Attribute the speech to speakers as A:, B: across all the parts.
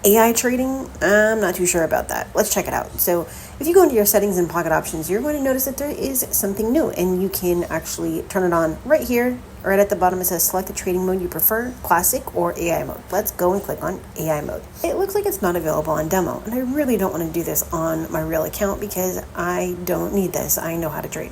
A: AI trading, I'm not too sure about that. Let's check it out. So if you go into your settings and pocket options, you're going to notice that there is something new, and you can actually turn it on right here. Right at the bottom, it says select the trading mode you prefer, classic or AI mode. Let's go and click on AI mode. It looks like it's not available on demo, and I really don't want to do this on my real account because I don't need this. I know how to trade.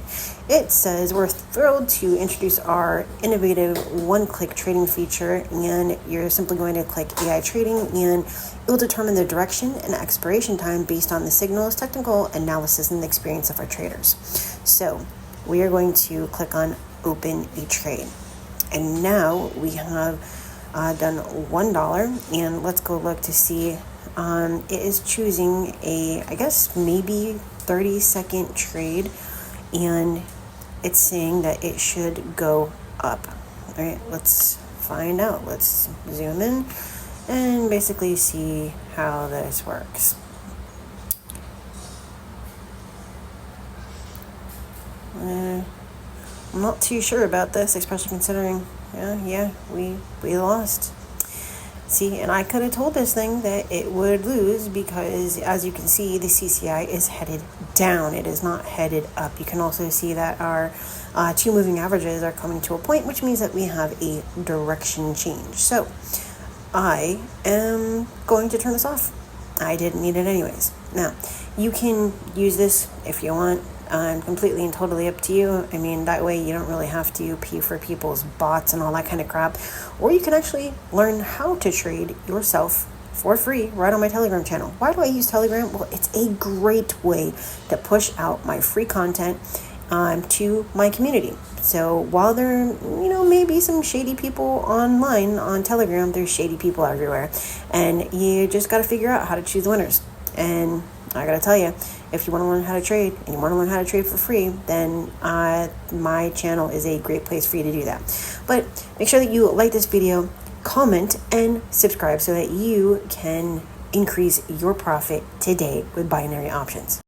A: It says we're thrilled to introduce our innovative one-click trading feature, and you're simply going to click AI trading, and it will determine the direction and expiration time based on the signals, technical analysis, and the experience of our traders. So we are going to click on open a trade. And now we have done $1, and let's go look to see. It is choosing a, I guess, maybe 30-second trade, and it's saying that it should go up. All right, let's find out. Let's zoom in and basically see how this works. I'm not too sure about this, especially considering, we lost. See, and I could have told this thing that it would lose because, as you can see, the CCI is headed down. It is not headed up. You can also see that our two moving averages are coming to a point, which means that we have a direction change. So I am going to turn this off. I didn't need it anyways. Now, you can use this if you want. Completely and totally up to you. I mean, that way you don't really have to pay for people's bots and all that kind of crap. Or you can actually learn how to trade yourself for free right on my Telegram channel. Why do I use Telegram? Well, it's a great way to push out my free content to my community. So while there, may be some shady people online on Telegram, there's shady people everywhere. And you just got to figure out how to choose winners. And I gotta tell you, if you want to learn how to trade and you want to learn how to trade for free, then my channel is a great place for you to do that. But make sure that you like this video, comment, and subscribe so that you can increase your profit today with binary options.